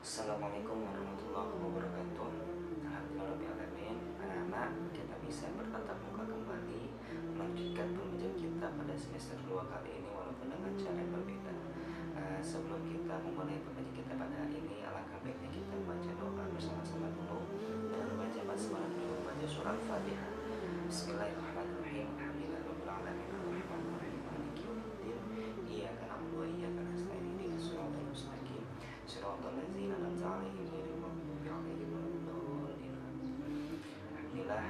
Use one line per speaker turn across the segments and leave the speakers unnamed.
Assalamualaikum warahmatullahi wabarakatuh. Alhamdulillahirobbilalamin. Anak-anak, kita bisa bertatap muka kembali melanjutkan pembelajaran kita pada semester 2 kali ini walaupun dengan cara yang berbeda. Sebelum kita memulai pembelajaran kita pada hari ini, alangkah baiknya kita membaca doa bersama-sama dulu dengan membaca basmalah dulu, membaca surah Al-Fatihah. Bismillahirrahmanirrahim. Alhamdulillahirabbil alamin arrahmanirrahim maliki yaumiddin. Iyyaka na'budu wa iyyaka nasta'in ihdinas siratal mustaqim siratal ladzina an'amta 'alaihim ghairil maghdubi 'alaihim waladdallin. Alhamdulillah,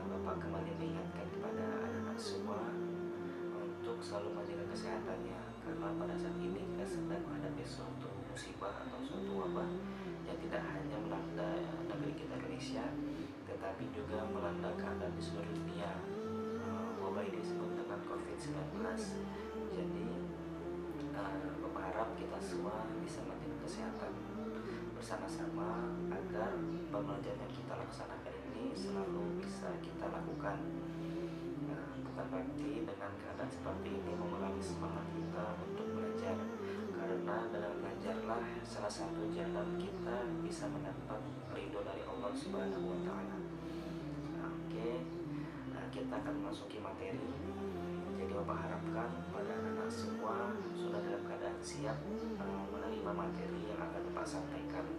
Bapak kembali mengingatkan kepada anak-anak semua untuk selalu menjaga kesehatannya, karena pada saat ini kita sedang menghadapi suatu musibah atau suatu wabah yang tidak hanya melanda negeri kita Indonesia, tetapi juga melanda keadaan di seluruh dunia. Wabah ini disebut dengan COVID-19. Jadi Bapak harap kita semua bisa menjaga kesehatan bersama-sama agar pembelajaran yang kita laksanakan ini selalu bisa kita lakukan. Bukan berarti dengan keadaan seperti ini mengurangi semangat kita untuk belajar, karena dalam belajarlah salah satu jalan kita bisa mendapat ridho dari Allah Subhanahu wa Ta'ala. Oke, kita akan memasuki materi. Jadi Bapak harapkan pada anak-anak semua sudah dalam keadaan siap menerima materi yang akan Bapak sampaikan.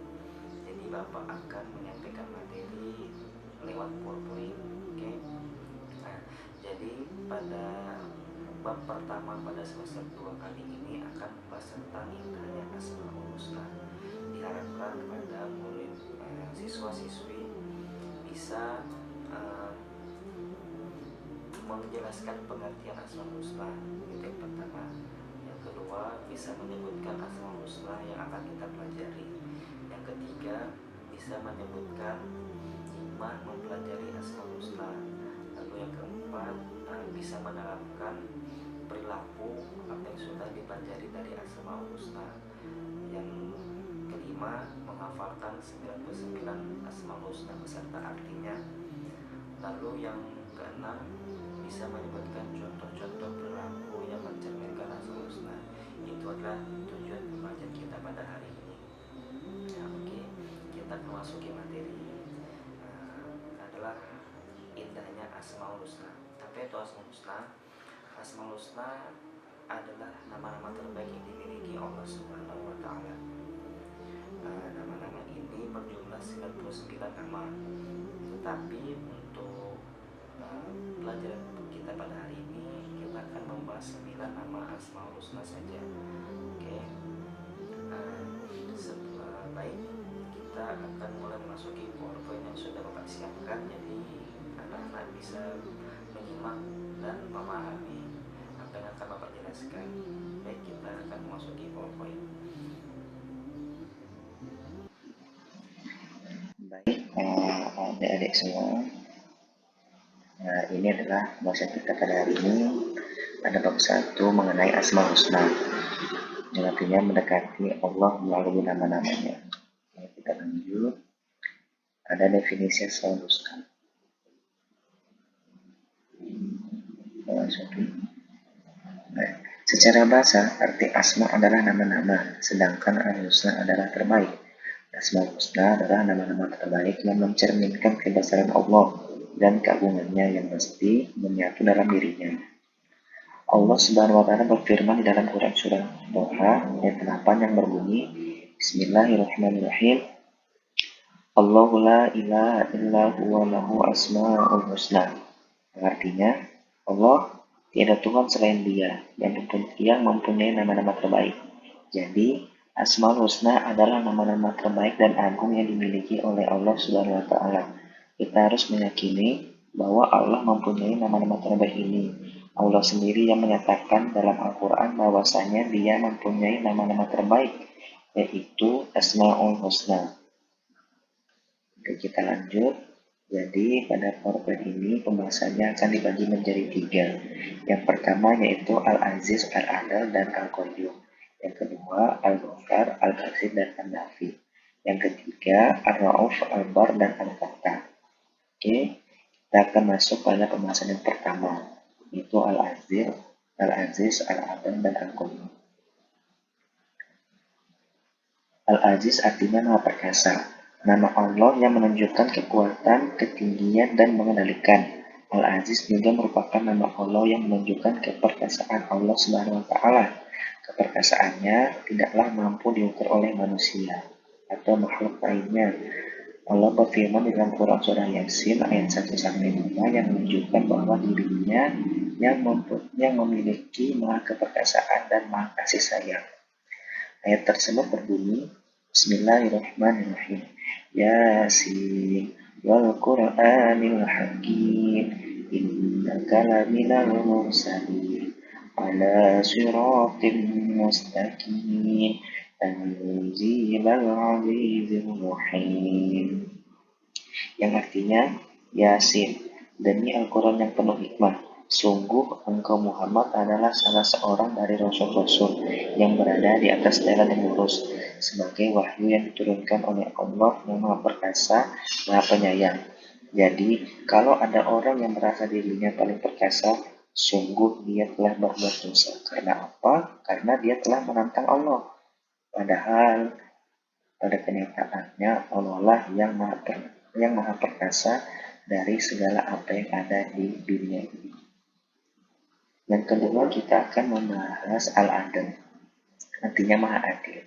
Jadi Bapak akan menyampaikan materi lewat PowerPoint. Oke. Jadi pada bab pertama pada semester 2 kali ini akan membahas tentang indahnya Asmaul Husna. Diharapkan kepada murid siswa-siswi bisa menjelaskan pengertian Asmaul Husna, itu yang pertama. Yang kedua, bisa menyebutkan Asmaul Husna yang akan kita pelajari. Yang ketiga, bisa menyebutkan hikmah mempelajari Asmaul Husna. Lalu yang keempat, bisa menerapkan perilaku apa yang sudah dipelajari dari Asmaul Husna. Yang kelima, menghafalkan 99 Asmaul Husna beserta artinya. Lalu yang keenam, bisa menyebutkan contoh-contoh perilaku yang mencerminkan Asmaul Husna. Itu adalah tujuan pembelajaran kita pada hari ini. Oke, kita memasuki materi. Adalah indahnya Asmaul Husna. Apa itu Asmaul Husna? Asmaul Husna adalah nama-nama terbaik yang dimiliki Allah Subhanahu wa Ta'ala. Nama-nama ini berjumlah 99 nama. Tetapi untuk pelajaran kita pada hari ini kita akan membahas 9 nama Asmaul Husna saja. Oke. Baik, kita akan mulai memasuki PowerPoint yang sudah Bapak siapkan. Jadi anak-anak bisa menyimak dan memahami apa yang akan Bapak jelaskan. Baik, kita akan memasuki PowerPoint. Baik, adik-adik semua, ini adalah bahasa kita pada hari ini. Ada bab 1 mengenai Asmaul Husna, yang artinya mendekati Allah melalui nama-namanya. Kita lanjut. Ada definisi Asmaul Husna. Secara bahasa, arti asma adalah nama-nama, sedangkan al-husna adalah terbaik. Asmaul Husna adalah nama-nama terbaik yang mencerminkan kebesaran Allah dan keagungannya yang mesti menyatu dalam dirinya. Allah Subhanahu wa Ta'ala berfirman di dalam Quran surah Doha ayat 8 yang berbunyi, Bismillahirrahmanirrahim. Allahu la ilaha illa huwa lahu asma'ul husna. Artinya, Allah tiada Tuhan selain Dia yang mempunyai nama-nama terbaik. Jadi, Asmaul Husna adalah nama-nama terbaik dan agung yang dimiliki oleh Allah Subhanahu wa Ta'ala. Kita harus meyakini bahwa Allah mempunyai nama-nama terbaik ini. Allah sendiri yang menyatakan dalam Al-Quran bahwasanya Dia mempunyai nama-nama terbaik, yaitu Asmaul Husna. Oke, kita lanjut. Jadi pada PowerPoint ini pembahasannya akan dibagi menjadi 3. Yang pertama yaitu Al-Aziz, Al-Adal, dan Al-Qayyum. Yang kedua Al-Ghaffar, Al-Basir, dan Al-Nafi. Yang ketiga Ar-Ra'uf, Al-Bar, dan Al-Fattah. Oke, kita akan masuk pada pembahasan yang pertama, yaitu Al-Aziz, Al-Adal, dan Al-Qayyum.
Al-Aziz artinya Maha Perkasa. Nama Allah yang menunjukkan kekuatan, ketinggian, dan mengendalikan. Al-Aziz juga merupakan nama Allah yang menunjukkan keperkasaan Allah Subhanahu wa taala. Keperkasaannya tidaklah mampu diukur oleh manusia atau makhluk lainnya. Allah berfirman di dalam Quran Surah Yasin ayat 1-5 yang menunjukkan bahwa dirinya yang memiliki maha keperkasaan dan maha kasih sayang. Ayat tersebut berbunyi, Bismillahirrahmanirrahim. Yasin wal Qur'anil Hakim innaka laminal mursalin ala siratim mustaqim tanzilal azizir rahim, yang artinya Yasin, demi Al-Quran yang penuh hikmah. Sungguh engkau Muhammad adalah salah seorang dari rasul-rasul yang berada di atas jalan yang lurus sebagai wahyu yang diturunkan oleh Allah yang Maha Perkasa, Maha Penyayang. Jadi, kalau ada orang yang merasa dirinya paling perkasa, sungguh dia telah berbuat dosa. Karena apa? Karena dia telah menantang Allah. Padahal pada kenyataannya Allah lah yang maha perkasa dari segala apa yang ada di dunia ini. Yang kedua kita akan membahas al-adl, artinya maha adil.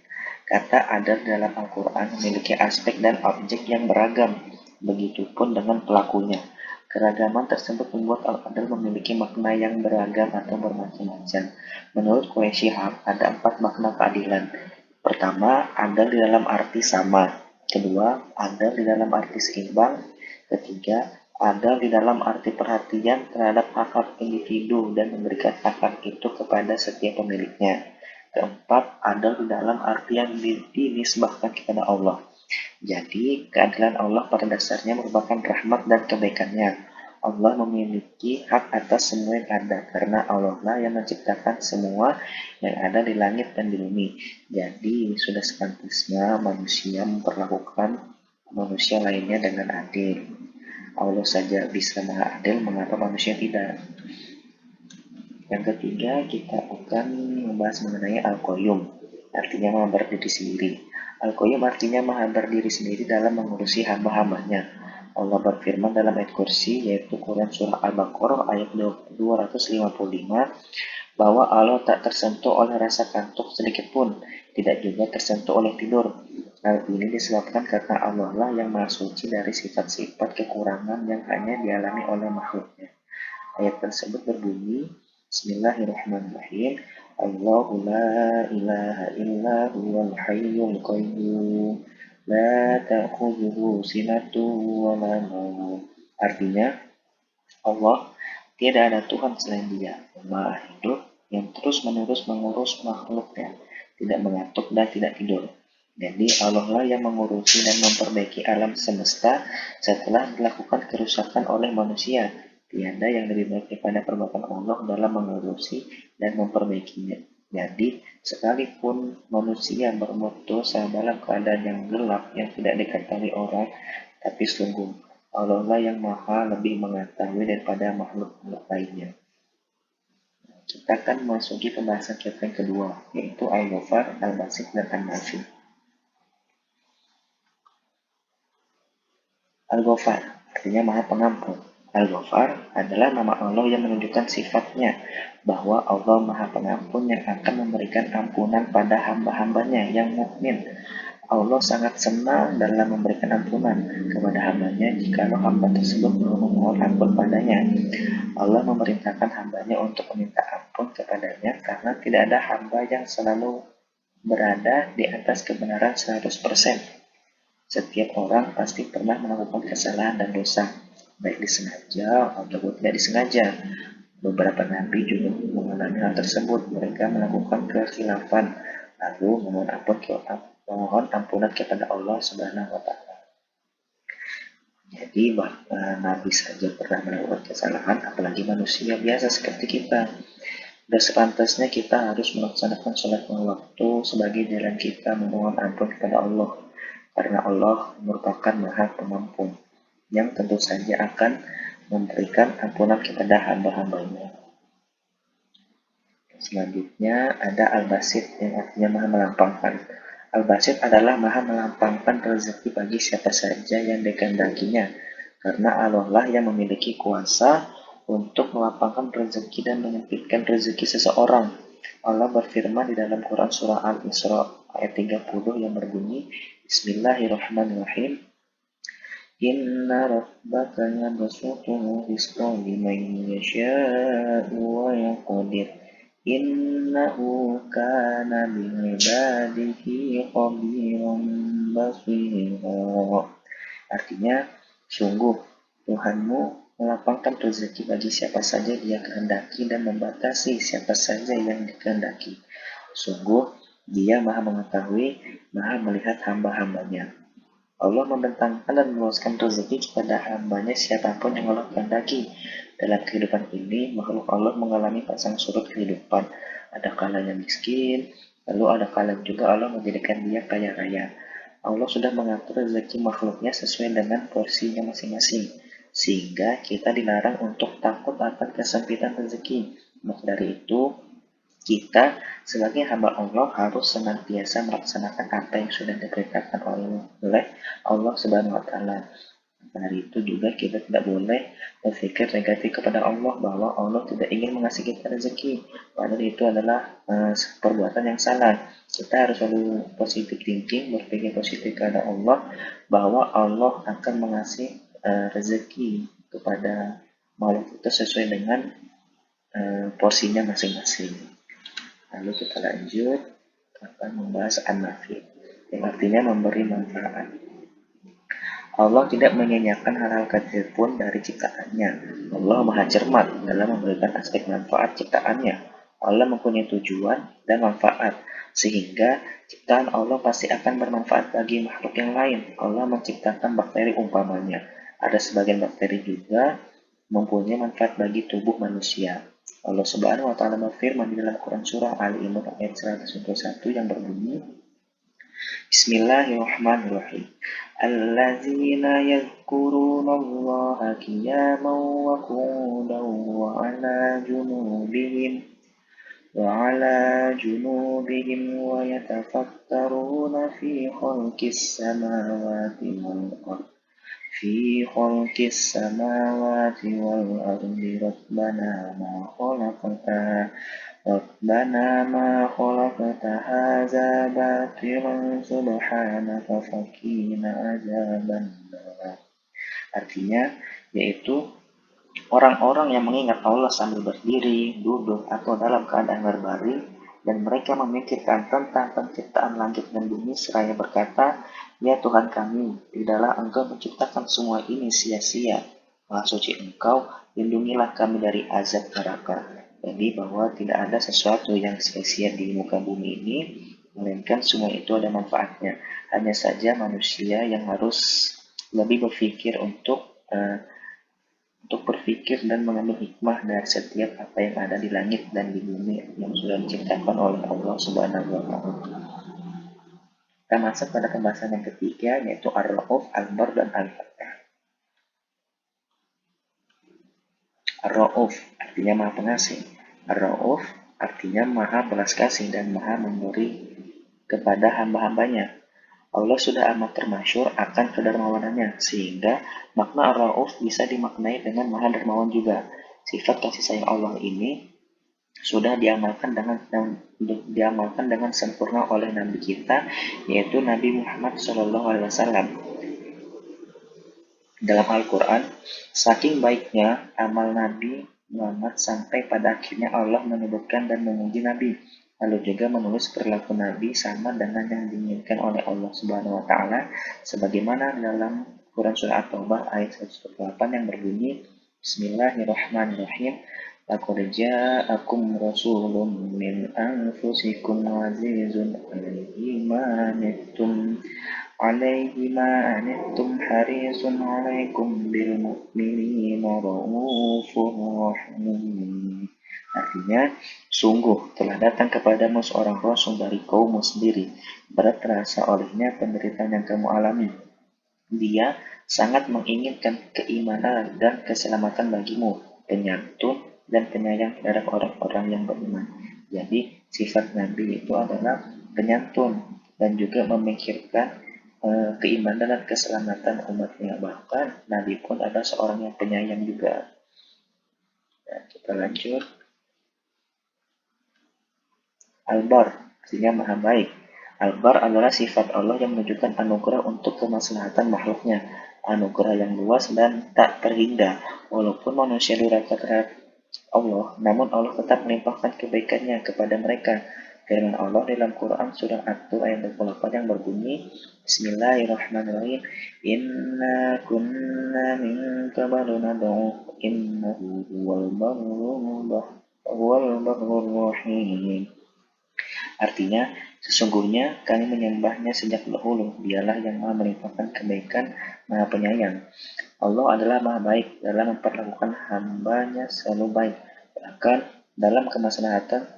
Kata adil dalam Al-Quran memiliki aspek dan objek yang beragam, begitupun dengan pelakunya. Keragaman tersebut membuat al-adl memiliki makna yang beragam atau bermacam-macam. Menurut Quraish Shihab, ada 4 makna keadilan. Pertama, adil di dalam arti sama. Kedua, adil di dalam arti seimbang. Ketiga, adil di dalam arti perhatian terhadap hak-hak individu dan memberikan hak-hak itu kepada setiap pemiliknya. Keempat, adil di dalam arti yang dinisbahkan kepada Allah. Jadi, keadilan Allah pada dasarnya merupakan rahmat dan kebaikannya. Allah memiliki hak atas semua yang ada, karena Allah lah yang menciptakan semua yang ada di langit dan di bumi. Jadi, sudah sepantasnya manusia memperlakukan manusia lainnya dengan adil. Allah saja bisa maha adil, mengapa manusia tidak? Yang ketiga, kita akan membahas mengenai Al-Qayyum, artinya maha berdiri sendiri. Al-Qayyum artinya maha berdiri sendiri dalam mengurusi hamba-hambanya. Allah berfirman dalam ayat kursi, yaitu Quran Surah Al-Baqarah ayat 255, bahwa Allah tak tersentuh oleh rasa kantuk sedikit pun, tidak juga tersentuh oleh tidur. Hal ini disebabkan karena Allah lah yang maha suci dari sifat-sifat kekurangan yang hanya dialami oleh makhluknya. Ayat tersebut berbunyi, Bismillahirrahmanirrahim. Allahu la ilaha illa huwal hayyul qayyum la ta'khudhuhu sinatun wa la nawm. Artinya, Allah tiada ada Tuhan selain Dia, Maha Hidup yang terus-menerus mengurus makhluknya, tidak mengantuk dan tidak tidur. Jadi Allah lah yang mengurusi dan memperbaiki alam semesta setelah dilakukan kerusakan oleh manusia. Tiada yang lebih baik daripada perbuatan Allah dalam mengurusi dan memperbaikinya. Jadi, sekalipun manusia berbuat dosa dalam keadaan yang gelap yang tidak diketahui orang, tapi sungguh Allah lah yang maha lebih mengetahui daripada makhluk lainnya. Kita akan memasuki pembahasan kita yang kedua, yaitu Al-Ghafar, Al-Basit, dan Al-Nafi. Al-Ghafar artinya maha pengampun. Al-Ghafar adalah nama Allah yang menunjukkan sifatnya, bahwa Allah maha pengampun yang akan memberikan ampunan pada hamba-hambanya yang mukmin. Allah sangat senang dalam memberikan ampunan kepada hambanya jikalau hamba tersebut memohon ampun padanya. Allah memerintahkan hambanya untuk meminta ampun kepadanya karena tidak ada hamba yang selalu berada di atas kebenaran 100%. Setiap orang pasti pernah melakukan kesalahan dan dosa, baik disengaja ataupun tidak disengaja. Beberapa nabi juga mengalami hal tersebut. Mereka melakukan kekhilafan, lalu memohon ampunan kepada Allah Subhanahu wa taala. Jadi nabi saja pernah melakukan kesalahan, apalagi manusia biasa seperti kita. Dan sepantasnya kita harus melaksanakan sholat waktu sebagai jalan kita memohon ampun kepada Allah. Karena Allah merupakan maha pengampun, yang tentu saja akan memberikan ampunan kepada hamba-hambanya. Selanjutnya ada Al-Basit yang artinya maha melampangkan. Al-Basit adalah maha melampangkan rezeki bagi siapa saja yang dikehendakinya, karena Allah lah yang memiliki kuasa untuk melapangkan rezeki dan menyempitkan rezeki seseorang. Allah berfirman di dalam Quran Surah Al-Isra ayat 30 yang berbunyi, Bismillahirrahmanirrahim, Inna rabbaka yabsutu rizqa liman yasha'u wa yaqdir. Innahu kana bi'ibadihi khabiran basira. Artinya, sungguh Tuhanmu melapangkan rezeki bagi siapa saja Dia kehendaki dan membatasi siapa saja yang dikehendaki. Sungguh, Dia Maha Mengetahui, Maha Melihat hamba-hambanya. Allah membentangkan dan meluaskan rezeki kepada hambanya siapapun yang Allah kehendaki. Dalam kehidupan ini, makhluk Allah mengalami pasang surut kehidupan. Ada kalanya miskin, lalu ada kalanya juga Allah menjadikan dia kaya raya. Allah sudah mengatur rezeki makhluknya sesuai dengan porsinya masing-masing. Sehingga kita dilarang untuk takut akan kesempitan rezeki. Maka dari itu, kita sebagai hamba Allah harus senantiasa melaksanakan apa yang sudah diperintahkan oleh Allah Subhanahu wa taala. Dari itu juga kita tidak boleh berpikir negatif kepada Allah bahwa Allah tidak ingin mengasih kita rezeki. Padahal itu adalah perbuatan yang salah. Kita harus selalu positive thinking, berpikir positif kepada Allah bahwa Allah akan mengasih rezeki kepada makhluk itu sesuai dengan porsinya masing-masing. Lalu kita lanjut akan membahas an-nafi, yang artinya memberi manfaat. Allah tidak menyanyiakan hal-hal kecil pun dari ciptaannya. Allah maha cermat dalam memberikan aspek manfaat ciptaannya. Allah mempunyai tujuan dan manfaat, sehingga ciptaan Allah pasti akan bermanfaat bagi makhluk yang lain. Allah menciptakan bakteri umpamanya. Ada sebagian bakteri juga mempunyai manfaat bagi tubuh manusia. Allah Subhanahu wa taala berfirman di dalam Quran surah Ali Imran ayat 121 yang berbunyi, Bismillahirrahmanirrahim. Allazina yadhkurunallaha qiyaman wa qu'udan wa 'ala junubihim wa yatafakkaruna fi khalqis samawati wal ardh في خلق السماوات والأرض ربنا ما خلقت هذا باطلا سبحانك فقنا عذاب النار. Artinya, yaitu orang-orang yang mengingat Allah sambil berdiri, duduk, atau dalam keadaan berbaring, dan mereka memikirkan tentang penciptaan langit dan bumi seraya berkata, Ya Tuhan kami, tidaklah Engkau menciptakan semua ini sia-sia. Maha suci Engkau, lindungilah kami dari azab neraka. Jadi bahwa tidak ada sesuatu yang sia-sia di muka bumi ini, melainkan semua itu ada manfaatnya. Hanya saja manusia yang harus lebih berpikir untuk berpikir dan mengambil hikmah dari setiap apa yang ada di langit dan di bumi yang sudah diciptakan oleh Allah Subhanahu wa taala. Kita masuk pada pembahasan yang ketiga, yaitu Ar-Ra'uf, Al-Bar, dan Al-Fattah. Ar-Ra'uf artinya maha pengasih. Ar-Ra'uf artinya maha belas kasih dan maha memberi kepada hamba-hambanya. Allah sudah amat termasyhur akan kedermawanannya, sehingga makna Ar-Ra'uf bisa dimaknai dengan maha dermawan juga. Sifat kasih sayang Allah ini sudah diamalkan dengan sempurna oleh Nabi kita, yaitu Nabi Muhammad SAW. Dalam Al-Quran, saking baiknya amal Nabi Muhammad sampai pada akhirnya Allah menyebutkan dan memuji Nabi, lalu juga menulis perilaku Nabi sama dengan yang diinginkan oleh Allah Subhanahu wa taala, sebagaimana dalam Quran surah At-Taubah ayat 108 yang berbunyi, Bismillahirrahmanirrahim. Laqad ja'akum rasulun min anfusikum azizun 'alaihi ma anittum harisun 'alaikum bil mu'minina raufur rahim. Artinya, sungguh telah datang kepadamu seorang rasul dari kaummu sendiri, berat terasa olehnya penderitaan yang kamu alami. Dia sangat menginginkan keimanan dan keselamatan bagimu, penyantun dan penyayang terhadap orang-orang yang beriman. Jadi, sifat Nabi itu adalah penyantun, dan juga memikirkan keimanan dan keselamatan umatnya. Bahkan Nabi pun adalah seorang yang penyayang juga. Nah, kita lanjut. Al-Bar, artinya maha baik. Al-Bar adalah sifat Allah yang menunjukkan anugerah untuk kemaslahatan makhluknya. Anugerah yang luas dan tak terhingga. Walaupun manusia durhaka terhadap Allah, namun Allah tetap melimpahkan kebaikannya kepada mereka. Firman Allah dalam Quran surah At-Tur ayat 28 yang berbunyi, Bismillahirrahmanirrahim. Inna kunna min qablu nad'u innahu huwal barrur rahim. Artinya, sesungguhnya kami menyembahnya sejak dahulu. Dialah yang maha melimpahkan kebaikan, maha penyayang. Allah adalah maha baik dalam memperlakukan hambanya selalu baik. Bahkan dalam kemaslahatan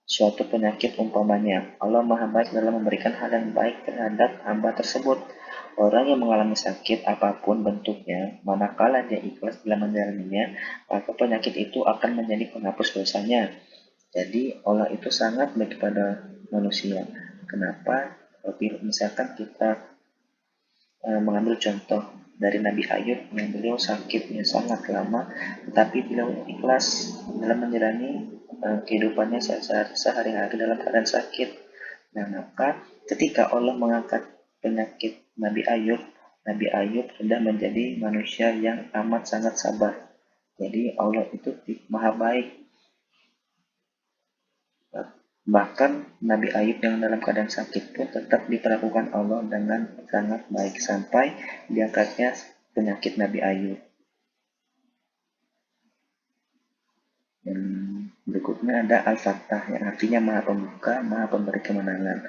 suatu penyakit umpamanya, Allah maha baik dalam memberikan hal yang baik terhadap hamba tersebut. Orang yang mengalami sakit apapun bentuknya, manakala dia ikhlas dalam menjalaninya, maka penyakit itu akan menjadi penghapus dosanya. Jadi Allah itu sangat baik kepada manusia. Kenapa? Misalkan kita mengambil contoh dari Nabi Ayub yang beliau sakitnya sangat lama, tetapi beliau ikhlas dalam menjalani kehidupannya sehari-hari dalam keadaan sakit. Nah, maka ketika Allah mengangkat penyakit Nabi Ayub sudah menjadi manusia yang amat sangat sabar. Jadi Allah itu maha baik. Bahkan Nabi Ayub yang dalam keadaan sakit pun tetap diperlakukan Allah dengan sangat baik sampai diangkatnya penyakit Nabi Ayub. Dan berikutnya ada Al-Fattah yang artinya maha pembuka, maha pemberi kemenangan.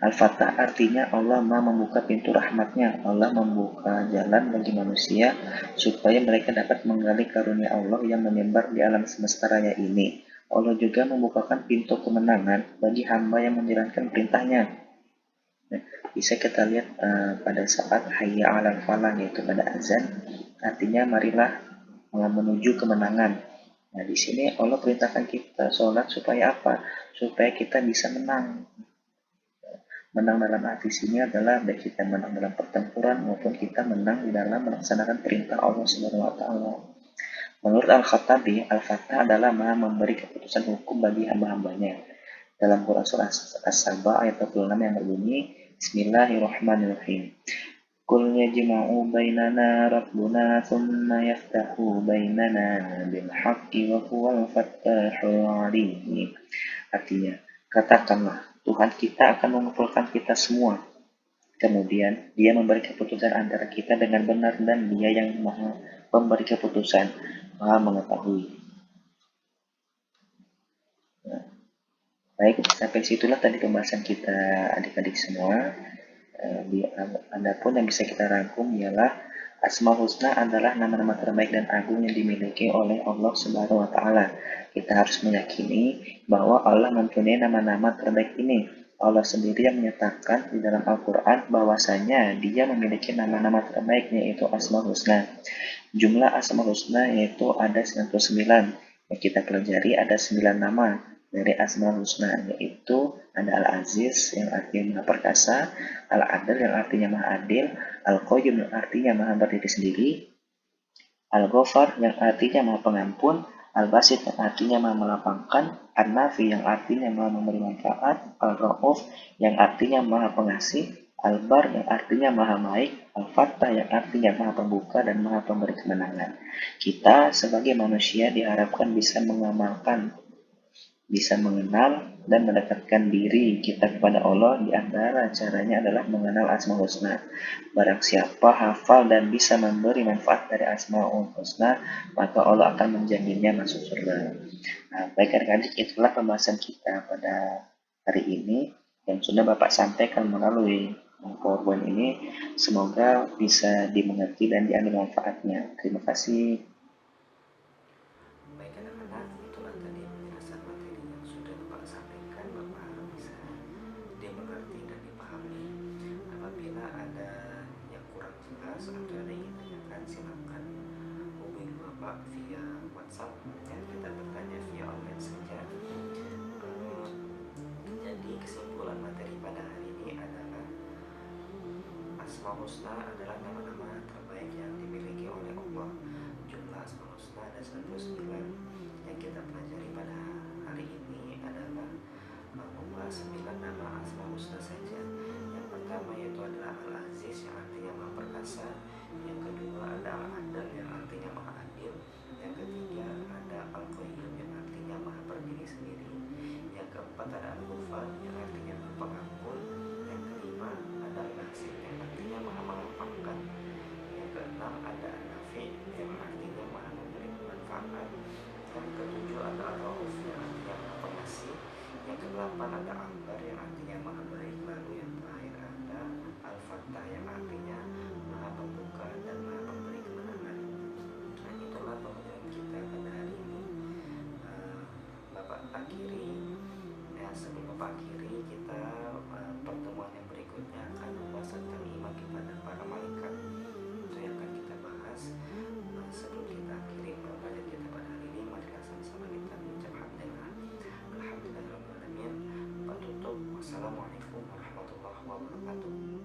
Al-Fattah artinya Allah maha membuka pintu rahmatnya. Allah membuka jalan bagi manusia supaya mereka dapat menggali karunia Allah yang menyebar di alam semesta raya ini. Allah juga membukakan pintu kemenangan bagi hamba yang menjalankan perintahnya. Nah, bisa kita lihat pada saat hayya 'alal falah, yaitu pada azan, artinya marilah menuju kemenangan. Nah, di sini Allah perintahkan kita sholat supaya apa? Supaya kita bisa menang. Menang dalam arti sini adalah baik kita menang dalam pertempuran maupun kita menang di dalam melaksanakan perintah Allah Subhanahu wa taala. Menurut Al-Khattabi, Al-Fattah adalah maha memberi keputusan hukum bagi hamba-hambanya. Dalam Quran surah As-Saba ayat 26 yang berbunyi, Bismillahirrahmanirrahim. Qul yajma'u bainana rabbuna thumma yaftahu bainana bil haqqi wa huwal fattahul alim. Artinya, katakanlah, Tuhan kita akan mengumpulkan kita semua. Kemudian, dia memberi keputusan antara kita dengan benar dan dia yang maha memberi keputusan, maha mengetahui. Nah, baik, sampai situlah tadi pembahasan kita adik-adik semua. Adapun yang bisa kita rangkum ialah Asmaul Husna adalah nama-nama terbaik dan agung yang dimiliki oleh Allah Subhanahu wa taala. Kita harus meyakini bahwa Allah mempunyai nama-nama terbaik ini. Allah sendiri yang menyatakan di dalam Al-Qur'an bahwasanya Dia memiliki nama-nama terbaik, yaitu Asmaul Husna. Jumlah Asmaul Husna yaitu ada 99. Yang kita pelajari ada 9 nama dari Asmaul Husna, yaitu ada Al-Aziz yang artinya maha perkasa, Al-Adil yang artinya maha adil, Al-Qayyum yang artinya maha berdiri sendiri, Al-Ghafar yang artinya maha pengampun, Al-Basit yang artinya maha melapangkan, An-Nafi yang artinya maha memberi manfaat, Al-Ra'uf yang artinya maha pengasih, Al-Bar yang artinya maha baik, Al-Fattah yang artinya maha pembuka dan maha pemberi kemenangan. Kita sebagai manusia diharapkan bisa mengamalkan, bisa mengenal dan mendekatkan diri kita kepada Allah. Di antara caranya adalah mengenal Asmaul Husna. Barang siapa hafal dan bisa memberi manfaat dari Asmaul Husna, maka Allah akan menjaminnya masuk surga. Nah, baik adik-adik, itulah pembahasan kita pada hari ini yang sudah Bapak sampaikan melalui PowerPoint ini. Semoga bisa dimengerti dan diambil manfaatnya. Terima kasih.
Baik anak-anak, itulah tadi penjelasan materi yang sudah Bapak sampaikan. Bapak harap bisa dimengerti dan dipahami. Apabila ada yang kurang jelas atau ada yang ingin tanyakan, silakan hubungi Bapak via WhatsApp, dan kita bertanya via online saja. Jadi kesimpulan materi pada hari ini adalah Asmaul Husna adalah nama-nama terbaik yang dimiliki oleh Allah. Jumlah Asmaul Husna ada 99. Yang kita pelajari pada hari ini adalah membahas 9 nama Asmaul Husna saja. Yang pertama yaitu adalah Al-Aziz yang artinya Maha Perkasa. Yang kedua ada Al-Adil yang artinya Maha Adil. Yang ketiga ada Al-Qayyum yang artinya Maha Berdiri sendiri. Yang keempat ada Al-Ghufar yang artinya Maha Pengampun. Yang kelima ada Al-Nasir yang artinya Maha Melapangkan. Yang keenam ada Al-Nafi yang artinya Maha Memberi manfaat. Yang ketujuh ada Ar-Rauf yang artinya Maha Pengasih. Yang kedelapan ada Al-Bar yang artinya Maha Baik. Lalu yang terakhir ada Al-Fattah yang artinya Maha Pembuka dan Maha Pemberi kemenangan. Nah, itulah pembelajaran kita pada hari ini. Bapak akhiri ya, sebelum Bapak akhiri, kita pertemuan yang berikutnya akan membahas tentang iman kepada para malaikat. Itu yang akan kita bahas. Sebelum kita akhiri pembelajaran kita pada hari ini, marilah sama-sama kita mengucap hamdalah. Alhamdulillahirrahmanirrahim. Pak tutup. Wassalamualaikum warahmatullahi wabarakatuh.